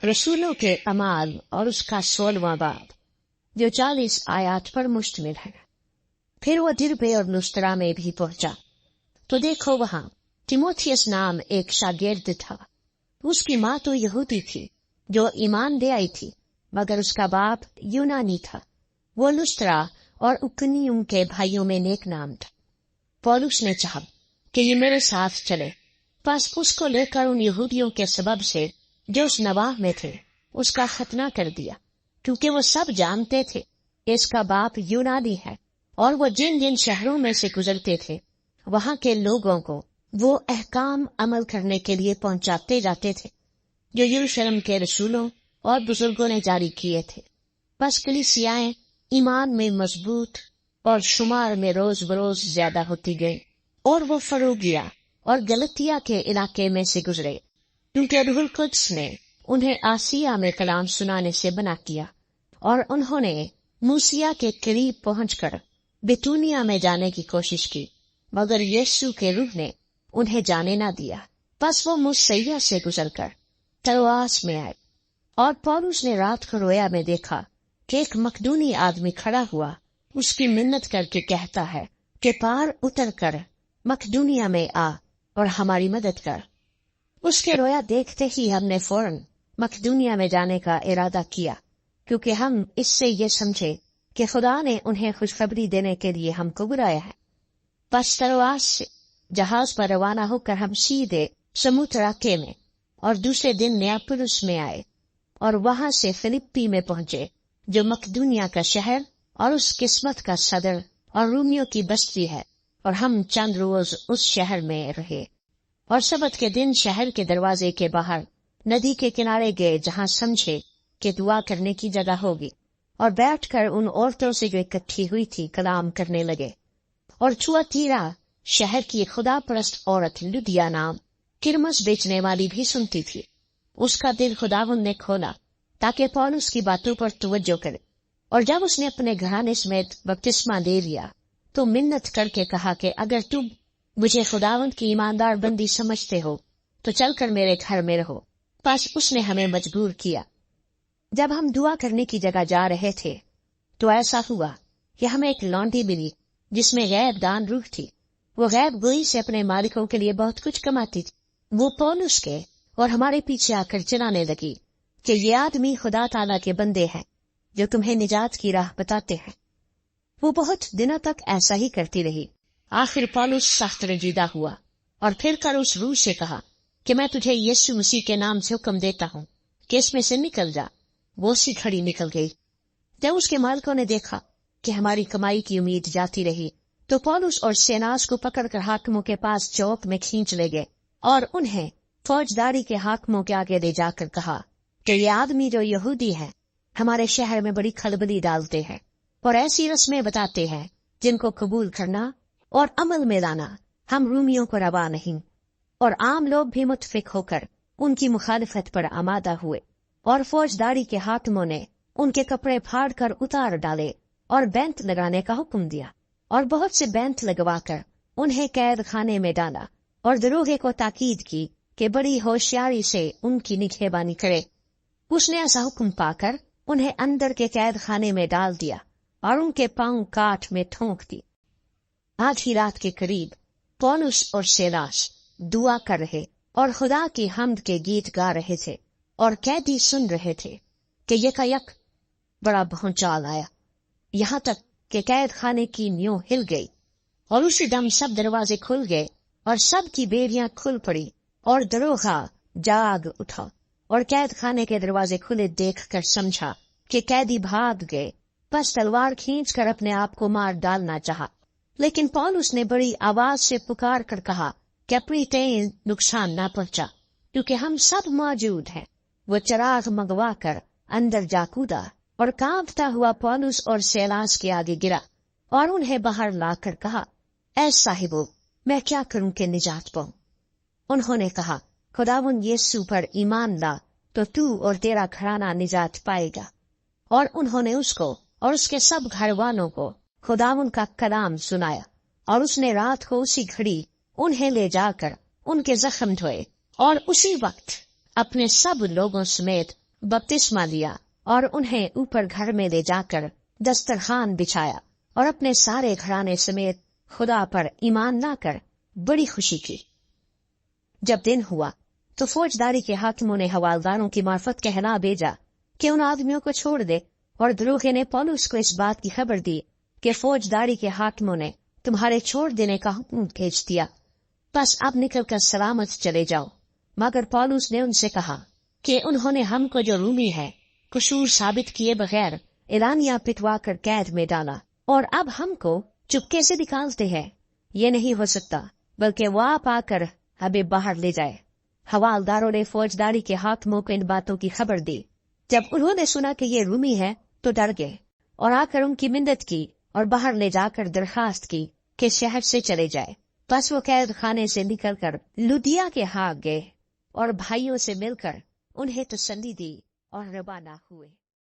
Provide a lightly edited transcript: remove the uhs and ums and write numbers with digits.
रसूलों के अमाल और उसका 16वां बाब, जो 40 आयत पर मुश्तमिल है। फिर वो दिरबे और लुस्त्रा में भी पहुंचा, तो देखो वहां तिमोथियस नाम एक शागिर्द था। उसकी माँ तो यहूदी थी जो ईमान ले आई थी, मगर उसका बाप यूनानी था। वो लुस्त्रा और उकनियुम के भाइयों में नेक नाम था। पौलुस ने चाहा कि ये मेरे साथ चले, बस उसको लेकर उन यहूदियों के सबब से जो उस नवाह में थे उसका खतना कर दिया, क्योंकि वो सब जानते थे इसका बाप यूनानी है, और वो जिन जिन शहरों में से गुजरते थे वहां के लोगों को वो अहकाम अमल करने के लिए पहुंचाते जाते थे जो यरूशलेम के रसूलों और बुजुर्गों ने जारी किए थे। बस कलीसियाएं ईमान में मजबूत और शुमार में रोज बरोज ज्यादा होती गई, और वो फरूगिया और गलतिया के इलाके में से गुजरे, क्योंकि रूहुल कुद्स ने उन्हें आसिया में कलाम सुनाने से मना किया, और उन्होंने मूसिया के करीब पहुंचकर बितूनिया में जाने की कोशिश की, मगर यीशु के रूह ने उन्हें जाने न दिया। बस वो मुसैया से गुजरकर तरोआस में आए, और पौलुस ने रात को रोया में देखा कि एक मकदूनी आदमी खड़ा हुआ उसकी मिन्नत करके कहता है कि पार उतर कर मकदूनिया में आ और हमारी मदद कर। उसके रोया देखते ही हमने फौरन मकदूनिया में जाने का इरादा किया, क्योंकि हम इससे ये समझे कि खुदा ने उन्हें खुशखबरी देने के लिए हमको बुलाया है। बस तरोआस से जहाज पर रवाना होकर हम सीधे समुद्राके में और दूसरे दिन नेयापुलिस में आए, और वहां से फिलिप्पी में पहुंचे, जो मकदूनिया का शहर और उस किस्मत का सदर और रूमियों की बस्ती है। और हम चंद रोज उस शहर में रहे, और सबत के दिन शहर के दरवाजे के बाहर नदी के किनारे गए, जहां समझे कि दुआ करने की जगह होगी, और बैठकर उन औरतों से जो इकट्ठी हुई थी कलाम करने लगे। और थुआतीरा शहर की एक खुदा परस्त औरत लुदिया नाम किरमस बेचने वाली भी सुनती थी। उसका दिल खुदावंद ने खोला ताकि पौलुस की बातों पर तवज्जो करे, और जब उसने अपने घराने समेत बपतिस्मा दे लिया तो मिन्नत करके कहा कि अगर तुम मुझे खुदावंद की ईमानदार बंदी समझते हो तो चलकर मेरे घर में रहो। बस उसने हमें मजबूर किया। जब हम दुआ करने की जगह जा रहे थे तो ऐसा हुआ कि हमें एक लौंडी मिली जिसमें गैब दान रूह थी। वो गैब गोई से अपने मालिकों के लिए बहुत कुछ कमाती थी। वो पौलुस के और हमारे पीछे आकर चिल्लाने लगी कि ये आदमी खुदा ताला के बंदे हैं जो तुम्हें निजात की राह बताते हैं। वो बहुत दिनों तक ऐसा ही करती रही। आखिर पौलुस सख्त रंजीदा हुआ और फिर कर उस रूह से कहा कि मैं तुझे यीशु मसीह के नाम से हुक्म देता हूँ कि इसमें से निकल जा। वो सी खड़ी निकल गई। जब उसके मालिकों ने देखा कि हमारी कमाई की उम्मीद जाती रही तो पौलुस और सेनास को पकड़कर हाकिमों के पास चौक में खींच ले गए और उन्हें फौजदारी के हाकिमों के आगे ले जाकर कहा कि ये आदमी जो यहूदी है हमारे शहर में बड़ी खलबली डालते हैं और ऐसी रस्में बताते हैं जिनको कबूल करना और अमल में लाना हम रूमियों को रवा नहीं। और आम लोग भी मुतफिक होकर उनकी मुखालिफत पर आमादा हुए, और फौजदारी के हाकिमों ने उनके कपड़े फाड़ कर उतार डाले और बैंत लगाने का हुक्म दिया, और बहुत से बैंत लगवाकर उन्हें कैद खाने में डाला, और दरोगे को ताकीद की कि बड़ी होशियारी से उनकी निगहबानी करे। उसने ऐसा हुक्म पाकर उन्हें अंदर के कैद खाने में डाल दिया और उनके पांव काठ में ठोंक दी। आधी रात के करीब पौलुस और सीलास दुआ कर रहे और खुदा की हम्द के गीत गा रहे थे, और कैदी सुन रहे थे कि यकायक बड़ा भूचाल आया, यहाँ तक कि कैद खाने की नींव हिल गई, और उसी दम सब दरवाजे खुल गए और सब की बेड़ियां खुल पड़ी, और दरोगा जाग उठा और कैद खाने के दरवाजे खुले देखकर समझा कि कैदी भाग गए। बस तलवार खींचकर अपने आप को मार डालना चाहा, लेकिन पौलुस ने बड़ी आवाज से पुकार कर कहा कि अपनी तेज नुकसान न पहुंचा, क्योंकि हम सब मौजूद हैं। वो चिराग मंगवा कर अंदर जा कूदा और कांपता हुआ पौलुस और सीलास के आगे गिरा और उन्हें बाहर लाकर कहा, ऐ साहिबो, मैं क्या करूं कि निजात पाऊं? उन्होंने कहा, खुदावंद यीशु पर ईमान ला तो तू और तेरा घराना निजात पाएगा। और उन्होंने उसको और उसके सब घर वालों को खुदावंद का कलाम सुनाया, और उसने रात को उसी घड़ी उन्हें ले जाकर उनके जख्म धोए, और उसी वक्त अपने सब लोगों समेत बपतिस्मा लिया और उन्हें ऊपर घर में ले जाकर दस्तरखान बिछाया और अपने सारे घराने समेत खुदा पर ईमान लाकर बड़ी खुशी की। जब दिन हुआ तो फौजदारी के हाकिमों ने हवालदारों की मार्फत कहना भेजा कि उन आदमियों को छोड़ दे, और दरोगे ने पौलुस को इस बात की खबर दी कि फौजदारी के हाकिमों ने तुम्हारे छोड़ देने का हुक्म भेज दिया, बस अब निकलकर सलामत चले जाओ। मगर पौलुस ने उनसे कहा कि उन्होंने हमको जो रूमी है कसूर साबित किए बगैर ईरानिया पिटवा कर कैद में डाला, और अब हमको चुपके से निकालते हैं। ये नहीं हो सकता, बल्कि वो आप आकर हमें बाहर ले जाए। हवालदारों ने फौजदारी के हाकिमों को इन बातों की खबर दी। जब उन्होंने सुना कि ये रूमी है तो डर गए और आकर उनकी मिन्नत की और बाहर ले जाकर दरखास्त की कि शहर से चले जाए। बस वो कैद खाने से निकलकर लुदिया के हाथ गए और भाइयों से मिलकर उन्हें तसल्ली दी और रवाना हुए।